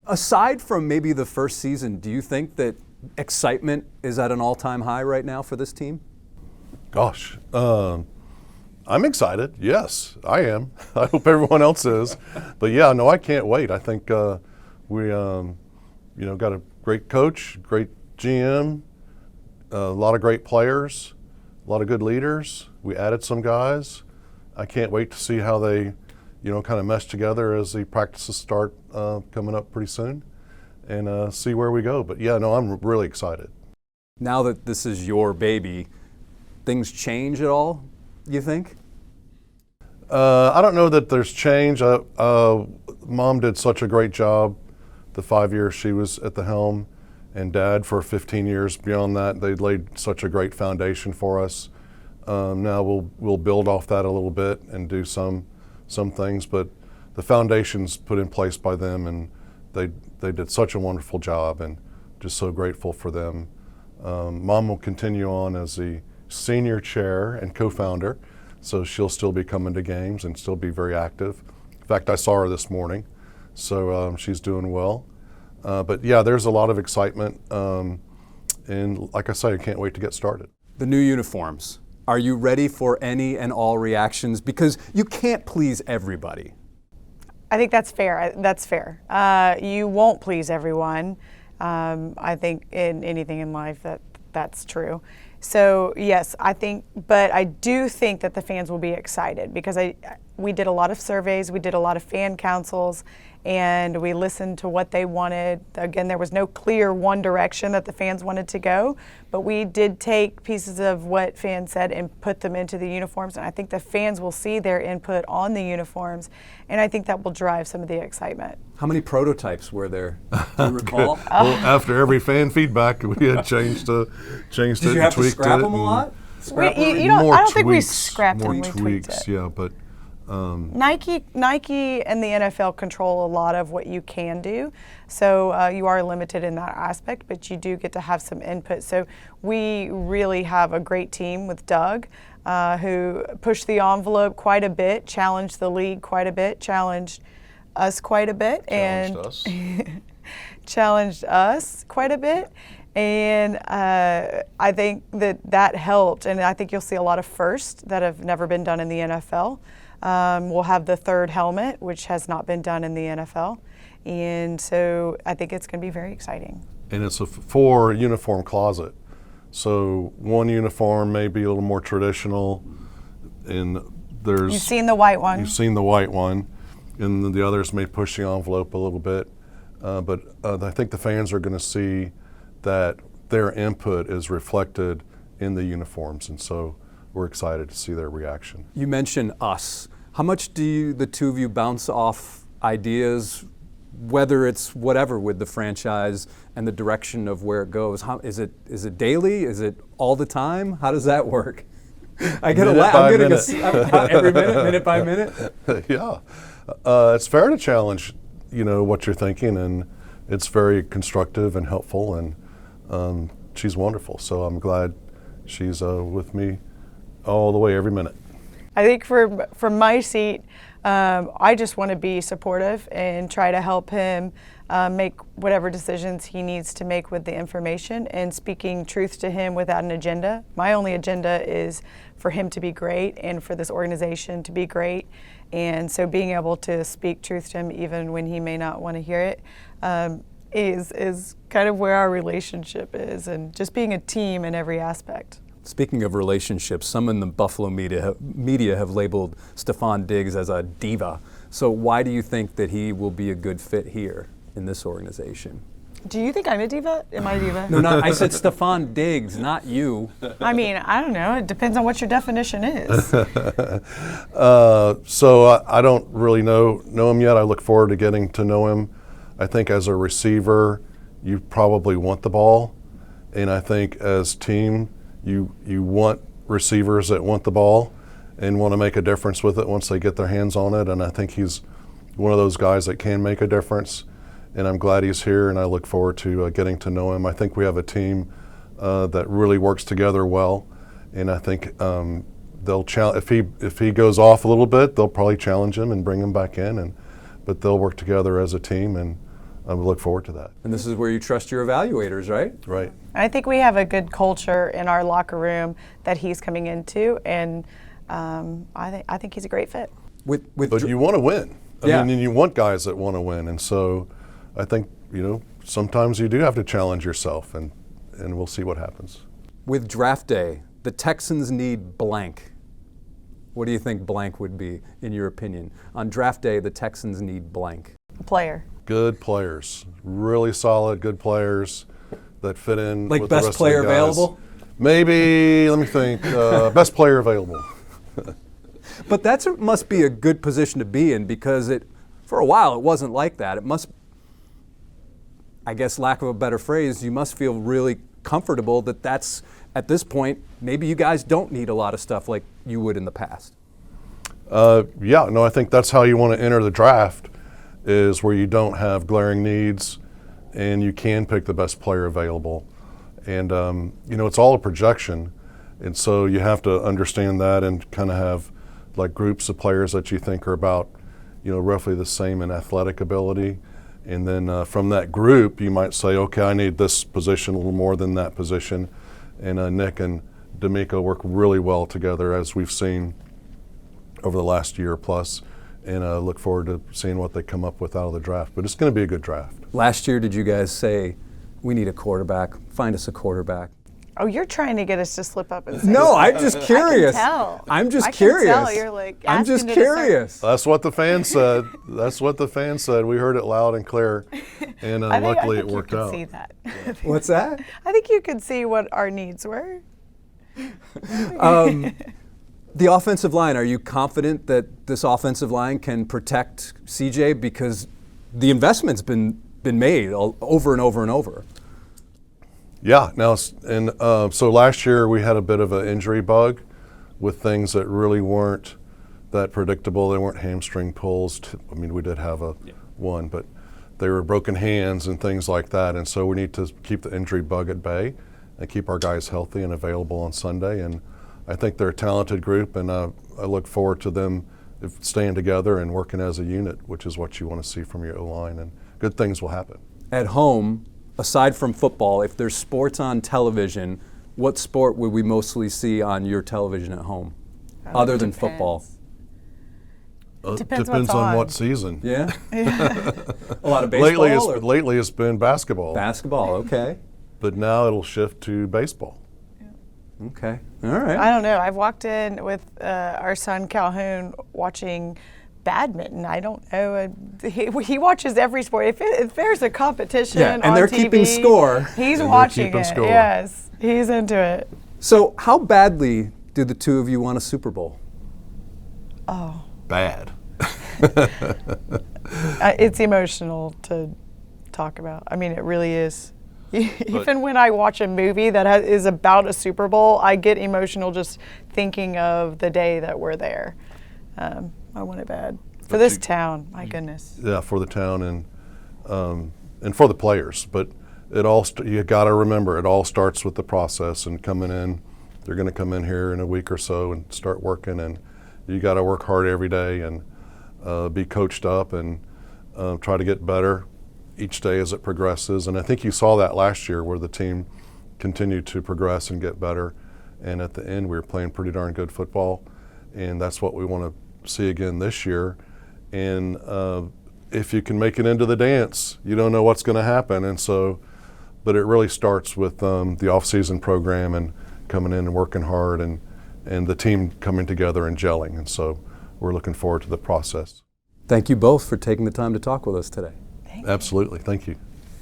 Aside from maybe the first season, do you think that excitement is at an all-time high right now for this team? Gosh, I'm excited. Yes, I am. I hope everyone else is. But yeah, no, I can't wait. I think we, got a great coach, great GM, a lot of great players, a lot of good leaders. We added some guys. I can't wait to see how they, kind of mesh together as the practices start coming up pretty soon, and see where we go. But yeah, no, I'm really excited. Now that this is your baby, things change at all, you think? I don't know that there's change. Mom did such a great job the 5 years she was at the helm, and Dad for 15 years beyond that. They laid such a great foundation for us. Now we'll build off that a little bit and do some things, but the foundation's put in place by them, and they did such a wonderful job, and just so grateful for them. Mom will continue on as the senior chair and co-founder, so she'll still be coming to games and still be very active. In fact, I saw her this morning, so she's doing well. But yeah, there's a lot of excitement, and like I say, I can't wait to get started. The new uniforms, are you ready for any and all reactions? Because you can't please everybody. I think that's fair. That's fair. You won't please everyone. I think in anything in life that's true. So yes, but I do think that the fans will be excited because we did a lot of surveys, we did a lot of fan councils, and we listened to what they wanted. Again, there was no clear one direction that the fans wanted to go, but we did take pieces of what fans said and put them into the uniforms, and I think the fans will see their input on the uniforms, and I think that will drive some of the excitement. How many prototypes were there? Do you recall? Well, after every fan feedback, we had changed it and tweaked it. Did you have to scrap them a lot? I don't think we scrapped them. We tweaked it. Yeah, but Nike and the NFL control a lot of what you can do, so you are limited in that aspect, but you do get to have some input. So we really have a great team with Doug, who pushed the envelope quite a bit, challenged the league quite a bit, challenged us quite a bit, challenged us quite a bit. And I think that helped, and I think you'll see a lot of firsts that have never been done in the NFL. We'll have the third helmet, which has not been done in the NFL, and so I think it's going to be very exciting. And it's a 4-uniform closet, so one uniform may be a little more traditional, and you've seen the white one. You've seen the white one, and the others may push the envelope a little bit, but I think the fans are going to see that their input is reflected in the uniforms, and so we're excited to see their reaction. You mentioned us. How much do the two of you bounce off ideas, whether it's whatever with the franchise and the direction of where it goes? Is it daily? Is it all the time? How does that work? I get I'm getting every minute by minute. Yeah, it's fair to challenge, what you're thinking, and it's very constructive and helpful, and she's wonderful. So I'm glad she's with me all the way every minute. I think from my seat, I just want to be supportive and try to help him make whatever decisions he needs to make with the information, and speaking truth to him without an agenda. My only agenda is for him to be great and for this organization to be great, and so being able to speak truth to him even when he may not want to hear it is kind of where our relationship is, and just being a team in every aspect. Speaking of relationships, some in the Buffalo media have labeled Stefon Diggs as a diva. So why do you think that he will be a good fit here in this organization? Do you think I'm a diva? Am I a diva? No, I said Stefon Diggs, not you. I mean, I don't know. It depends on what your definition is. So I don't really know him yet. I look forward to getting to know him. I think as a receiver, you probably want the ball, and I think as team, you want receivers that want the ball and want to make a difference with it once they get their hands on it, and I think he's one of those guys that can make a difference, and I'm glad he's here, and I look forward to getting to know him. I think we have a team that really works together well, and I think they'll if he goes off a little bit, they'll probably challenge him and bring him back in, but they'll work together as a team, and I look forward to that. And this is where you trust your evaluators, right? Right. I think we have a good culture in our locker room that he's coming into, and I think he's a great fit. But you want to win. Yeah. I mean, and you want guys that want to win. And so I think, sometimes you do have to challenge yourself, and we'll see what happens. With draft day, the Texans need blank. What do you think blank would be, in your opinion? On draft day, the Texans need blank. A player. Good players, really solid, good players that fit in Like with the best rest player of the guys. available? Maybe, let me think, best player available. But must be a good position to be in, because for a while it wasn't like that. It must, I guess, lack of a better phrase, you must feel really comfortable that that's, at this point, maybe you guys don't need a lot of stuff like you would in the past. I think that's how you want to enter the draft, is where you don't have glaring needs and you can pick the best player available. And, it's all a projection. And so you have to understand that and kind of have like groups of players that you think are about, roughly the same in athletic ability. And then from that group, you might say, okay, I need this position a little more than that position. And Nick and D'Amico work really well together, as we've seen over the last year plus. And I look forward to seeing what they come up with out of the draft. But it's going to be a good draft. Last year, did you guys say, we need a quarterback, find us a quarterback? Oh, you're trying to get us to slip up and say No, something. I'm just curious. I can tell. I'm just I curious. can tell. You're like I'm just asking to start- curious. That's what the fans said. That's what the fans said. We heard it loud and clear. And luckily it worked out. I think you could see that. What's that? I think you could see what our needs were. The offensive line, are you confident that this offensive line can protect CJ? Because the investment's been made over and over and over. Yeah. Now, so last year we had a bit of an injury bug with things that really weren't that predictable. They weren't hamstring pulls. I mean, we did have one, but they were broken hands and things like that. And so we need to keep the injury bug at bay and keep our guys healthy and available on Sunday. And I think they're a talented group, and I look forward to them staying together and working as a unit, which is what you want to see from your O-line, and good things will happen. At home, aside from football, if there's sports on television, what sport would we mostly see on your television at home, other than football? Depends Depends what's on on. what season. Yeah? A lot of baseball? Lately it's been basketball. Basketball, okay. But now it'll shift to baseball. Okay, all right. I don't know. I've walked in with our son Calhoun watching badminton. I don't know. He watches every sport. If there's a competition Yeah, and on they're TV, keeping score. He's And they're watching keeping it. score. Yes, he's into it. So how badly do the two of you want a Super Bowl? Oh, Bad. it's emotional to talk about. I mean, it really is. Even when I watch a movie that is about a Super Bowl, I get emotional just thinking of the day that we're there. I want it bad for this town. My goodness. Yeah, for the town and for the players. But you got to remember, it all starts with the process and coming in. They're going to come in here in a week or so and start working, and you got to work hard every day and be coached up and try to get better each day as it progresses. And I think you saw that last year, where the team continued to progress and get better. And at the end, we were playing pretty darn good football. And that's what we want to see again this year. And if you can make it into the dance, you don't know what's going to happen. And so, but it really starts with the off-season program and coming in and working hard, and the team coming together and gelling. And so we're looking forward to the process. Thank you both for taking the time to talk with us today. Absolutely. Thank you.